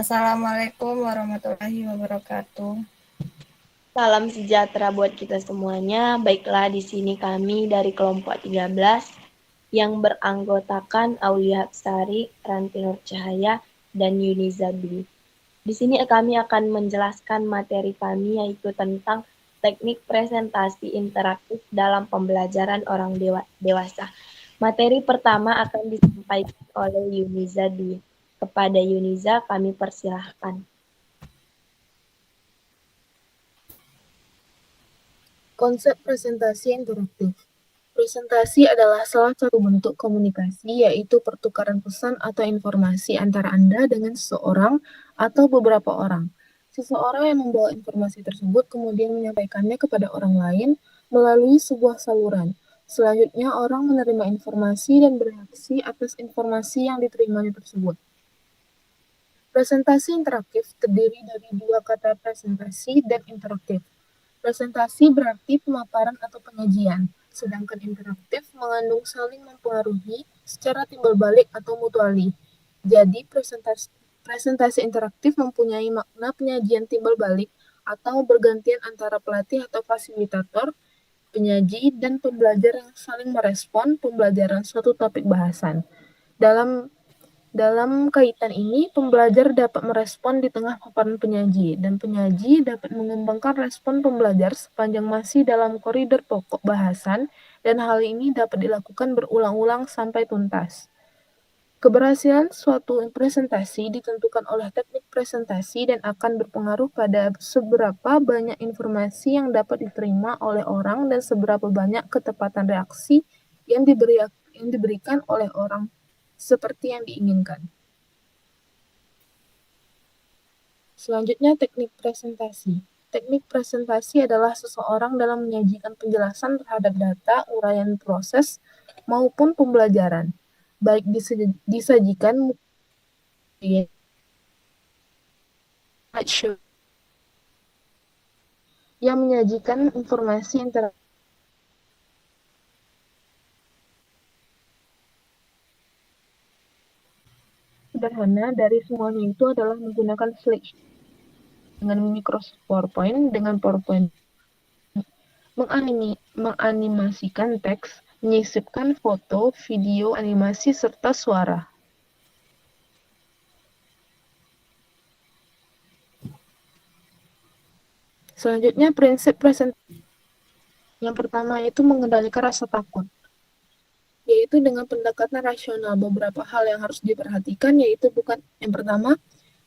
Assalamualaikum warahmatullahi wabarakatuh. Salam sejahtera buat kita semuanya. Baiklah, di sini kami dari kelompok 13 yang beranggotakan Aulia Hapsari, Ranti Nur Cahaya, dan Yuni Zabli. Di sini kami akan menjelaskan materi kami yaitu tentang teknik presentasi interaktif dalam pembelajaran orang dewasa. Materi pertama akan disampaikan oleh Yuniza Dwi. Kepada Yuniza kami persilahkan. Konsep presentasi interaktif. Presentasi adalah salah satu bentuk komunikasi, yaitu pertukaran pesan atau informasi antara Anda dengan seseorang atau beberapa orang. Seseorang yang membawa informasi tersebut kemudian menyampaikannya kepada orang lain melalui sebuah saluran. Selanjutnya, orang menerima informasi dan bereaksi atas informasi yang diterimanya tersebut. Presentasi interaktif terdiri dari dua kata presentasi dan interaktif. Presentasi berarti pemaparan atau penyajian, sedangkan interaktif mengandung saling mempengaruhi secara timbal balik atau mutuali. Jadi, presentasi interaktif mempunyai makna penyajian timbal balik atau bergantian antara pelatih atau fasilitator, penyaji, dan pembelajar yang saling merespon pembelajaran suatu topik bahasan. Dalam kaitan ini, pembelajar dapat merespon di tengah paparan penyaji, dan penyaji dapat mengembangkan respon pembelajar sepanjang masih dalam koridor pokok bahasan, dan hal ini dapat dilakukan berulang-ulang sampai tuntas. Keberhasilan suatu presentasi ditentukan oleh teknik presentasi dan akan berpengaruh pada seberapa banyak informasi yang dapat diterima oleh orang dan seberapa banyak ketepatan reaksi yang diberikan oleh orang seperti yang diinginkan. Selanjutnya, teknik presentasi. Teknik presentasi adalah seseorang dalam menyajikan penjelasan terhadap data, uraian proses, maupun pembelajaran, baik disajikan yang menyajikan informasi interaktif. Sederhana dari semuanya itu adalah menggunakan slide dengan Microsoft PowerPoint, dengan PowerPoint menganimasikan teks, menyisipkan foto, video, animasi, serta suara. Selanjutnya, prinsip presentasi. Yang pertama itu mengendalikan rasa takut, yaitu dengan pendekatan rasional. Beberapa hal yang harus diperhatikan yaitu yang pertama,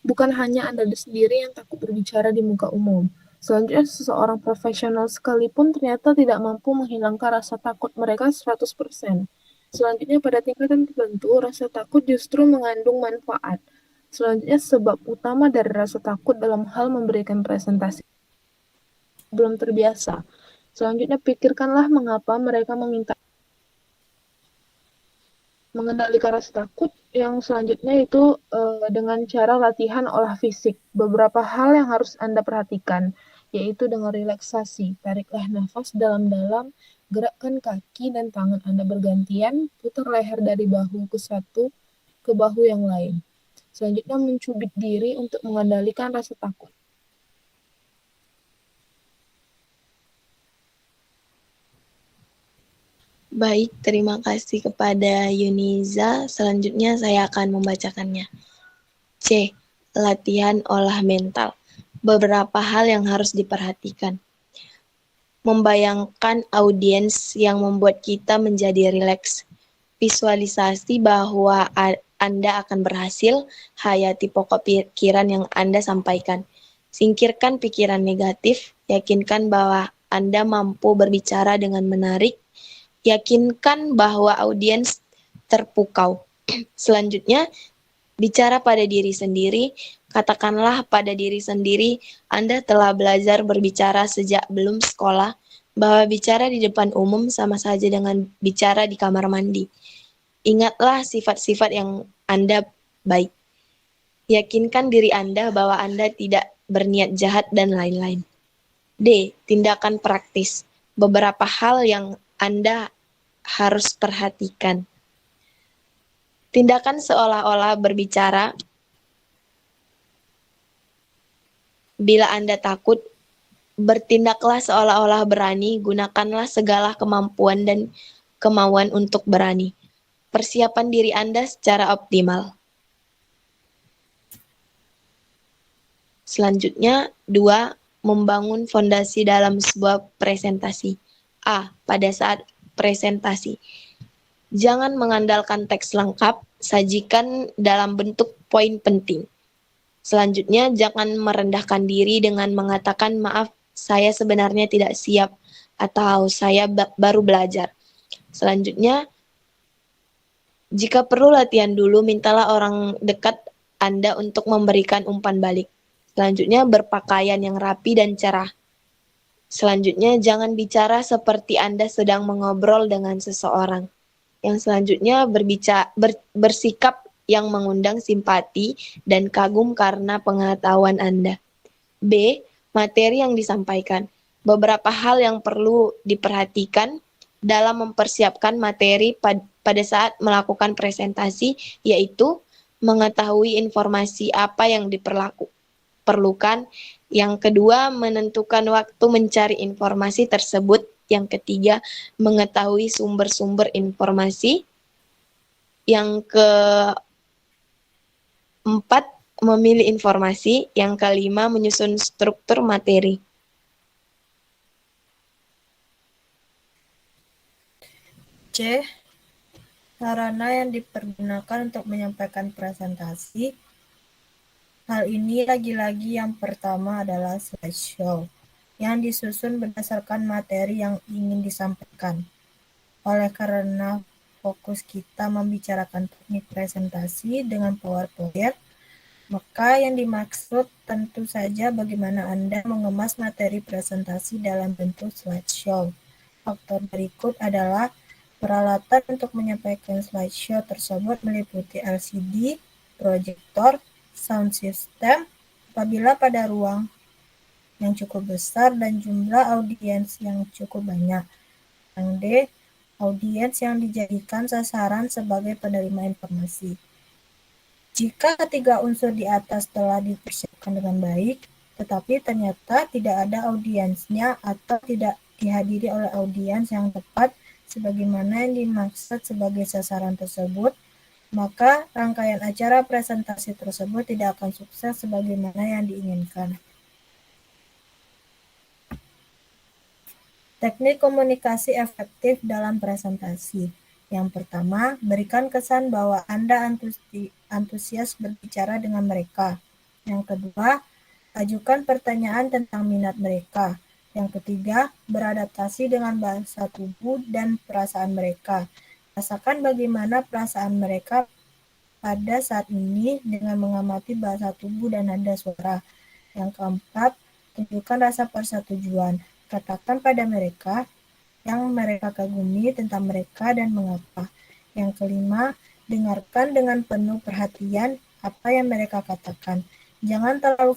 bukan hanya Anda sendiri yang takut berbicara di muka umum. Selanjutnya, seseorang profesional sekalipun ternyata tidak mampu menghilangkan rasa takut mereka 100%. Selanjutnya, pada tingkatan tertentu, rasa takut justru mengandung manfaat. Selanjutnya, sebab utama dari rasa takut dalam hal memberikan presentasi belum terbiasa. Selanjutnya, pikirkanlah mengapa mereka meminta. Mengendalikan rasa takut yang selanjutnya itu dengan cara latihan olah fisik. Beberapa hal yang harus Anda perhatikan, yaitu dengan relaksasi. Tariklah nafas dalam-dalam, gerakkan kaki dan tangan Anda bergantian, putar leher dari bahu ke satu ke bahu yang lain. Selanjutnya, mencubit diri untuk mengendalikan rasa takut. Baik, terima kasih kepada Yuniza. Selanjutnya saya akan membacakannya. C. Latihan olah mental. Beberapa hal yang harus diperhatikan. Membayangkan audiens yang membuat kita menjadi rileks. Visualisasi bahwa Anda akan berhasil, hayati pokok pikiran yang Anda sampaikan. Singkirkan pikiran negatif, yakinkan bahwa Anda mampu berbicara dengan menarik, yakinkan bahwa audiens terpukau. Selanjutnya, bicara pada diri sendiri. Katakanlah pada diri sendiri, Anda telah belajar berbicara sejak belum sekolah, bahwa bicara di depan umum sama saja dengan bicara di kamar mandi. Ingatlah sifat-sifat yang Anda baik. Yakinkan diri Anda bahwa Anda tidak berniat jahat dan lain-lain. D. Tindakan praktis. Beberapa hal yang Anda harus perhatikan. Tindakan seolah-olah berbicara Bila Anda takut, bertindaklah seolah-olah berani, gunakanlah segala kemampuan dan kemauan untuk berani. Persiapan diri Anda secara optimal. Selanjutnya, 2. Membangun fondasi dalam sebuah presentasi. A. Pada saat presentasi, jangan mengandalkan teks lengkap, sajikan dalam bentuk poin penting. Selanjutnya, jangan merendahkan diri dengan mengatakan, "Maaf, saya sebenarnya tidak siap," atau "saya baru belajar." Selanjutnya, jika perlu latihan dulu, mintalah orang dekat Anda untuk memberikan umpan balik. Selanjutnya, berpakaian yang rapi dan cerah. Selanjutnya, jangan bicara seperti Anda sedang mengobrol dengan seseorang. Yang selanjutnya, bersikap yang mengundang simpati dan kagum karena pengetahuan Anda. B. Materi yang disampaikan. Beberapa hal yang perlu diperhatikan dalam mempersiapkan materi pada saat melakukan presentasi, yaitu mengetahui informasi apa yang diperlukan. Yang kedua, menentukan waktu mencari informasi tersebut. Yang ketiga, mengetahui sumber-sumber informasi. Yang keempat, memilih informasi. Yang kelima, menyusun struktur materi. C. Sarana yang dipergunakan untuk menyampaikan presentasi. Hal ini lagi-lagi yang pertama adalah slideshow, yang disusun berdasarkan materi yang ingin disampaikan. Oleh karena fokus kita membicarakan teknik presentasi dengan PowerPoint, maka yang dimaksud tentu saja bagaimana Anda mengemas materi presentasi dalam bentuk slideshow. Faktor berikut adalah peralatan untuk menyampaikan slideshow tersebut meliputi LCD, proyektor, sound system, apabila pada ruang yang cukup besar dan jumlah audiens yang cukup banyak. Yang D. Audiens yang dijadikan sasaran sebagai penerima informasi. Jika ketiga unsur di atas telah dipersiapkan dengan baik, tetapi ternyata tidak ada audiensnya atau tidak dihadiri oleh audiens yang tepat sebagaimana yang dimaksud sebagai sasaran tersebut, maka rangkaian acara presentasi tersebut tidak akan sukses sebagaimana yang diinginkan. Teknik komunikasi efektif dalam presentasi. Yang pertama, berikan kesan bahwa Anda antusias berbicara dengan mereka. Yang kedua, ajukan pertanyaan tentang minat mereka. Yang ketiga, beradaptasi dengan bahasa tubuh dan perasaan mereka. Rasakan bagaimana perasaan mereka pada saat ini dengan mengamati bahasa tubuh dan nada suara. Yang keempat, tunjukkan rasa persetujuan. Katakan pada mereka yang mereka kagumi tentang mereka dan mengapa. Yang kelima, dengarkan dengan penuh perhatian apa yang mereka katakan. Jangan terlalu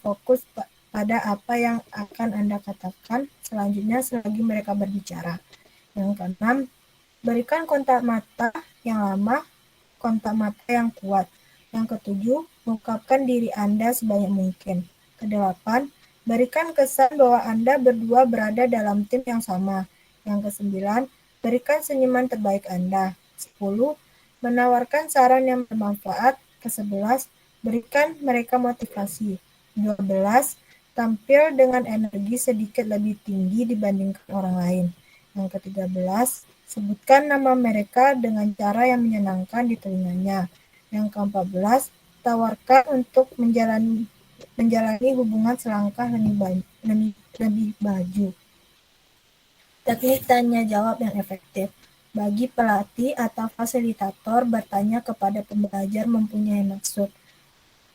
fokus pada apa yang akan Anda katakan selanjutnya selagi mereka berbicara. Yang keenam, berikan kontak mata yang lama, kontak mata yang kuat. Yang ketujuh, ungkapkan diri Anda sebanyak mungkin. Kedelapan, berikan kesan bahwa Anda berdua berada dalam tim yang sama. Yang kesembilan, berikan senyuman terbaik Anda. 10. Menawarkan saran yang bermanfaat. Ke-11, berikan mereka motivasi. 12. Tampil dengan energi sedikit lebih tinggi dibandingkan orang lain. Yang ke-13, sebutkan nama mereka dengan cara yang menyenangkan di telinganya. Yang ke-14, tawarkan untuk menjalani hubungan selangkah lebih maju. Teknik tanya jawab yang efektif. Bagi pelatih atau fasilitator bertanya kepada pembelajar mempunyai maksud.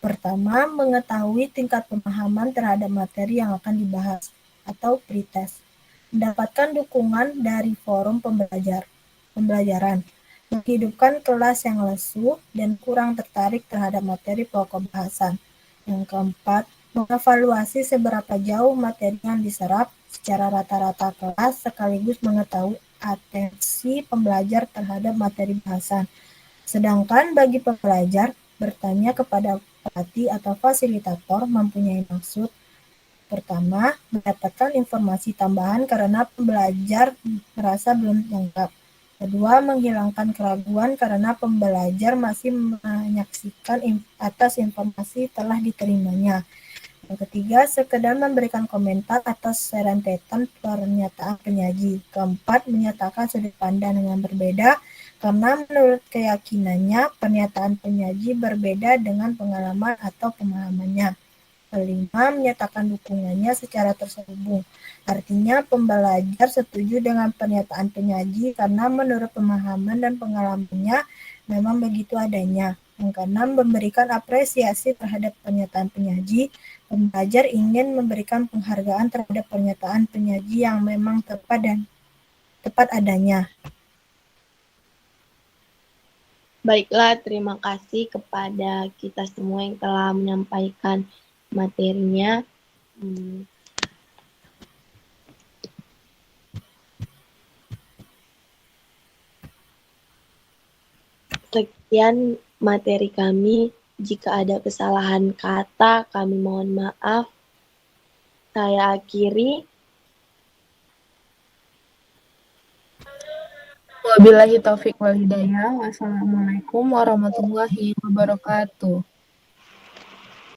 Pertama, mengetahui tingkat pemahaman terhadap materi yang akan dibahas atau pretest. Mendapatkan dukungan dari forum pembelajaran. Menghidupkan kelas yang lesu dan kurang tertarik terhadap materi pokok bahasan. Yang keempat, mengevaluasi seberapa jauh materi yang diserap secara rata-rata kelas sekaligus mengetahui atensi pembelajar terhadap materi bahasan. Sedangkan bagi pembelajar, bertanya kepada pelatih atau fasilitator mempunyai maksud Pertama, mendapatkan informasi tambahan karena pembelajar merasa belum lengkap. Kedua, menghilangkan keraguan karena pembelajar masih menyaksikan atas informasi telah diterimanya. Yang ketiga, sekedar memberikan komentar atas rentetan pernyataan penyaji. Keempat, menyatakan sudut pandang yang berbeda karena menurut keyakinannya pernyataan penyaji berbeda dengan pengalaman atau pemahamannya. Kelima, menyatakan dukungannya secara terselubung. Artinya, pembelajar setuju dengan pernyataan penyaji karena menurut pemahaman dan pengalamannya memang begitu adanya. Yang keenam, memberikan apresiasi terhadap pernyataan penyaji. Pembelajar ingin memberikan penghargaan terhadap pernyataan penyaji yang memang tepat dan tepat adanya. Baiklah, terima kasih kepada kita semua yang telah menyampaikan materinya. Sekian materi kami. Jika ada kesalahan kata, kami mohon maaf. Saya akhiri. Wabillahi taufik wal hidayah. Wassalamualaikum warahmatullahi wabarakatuh.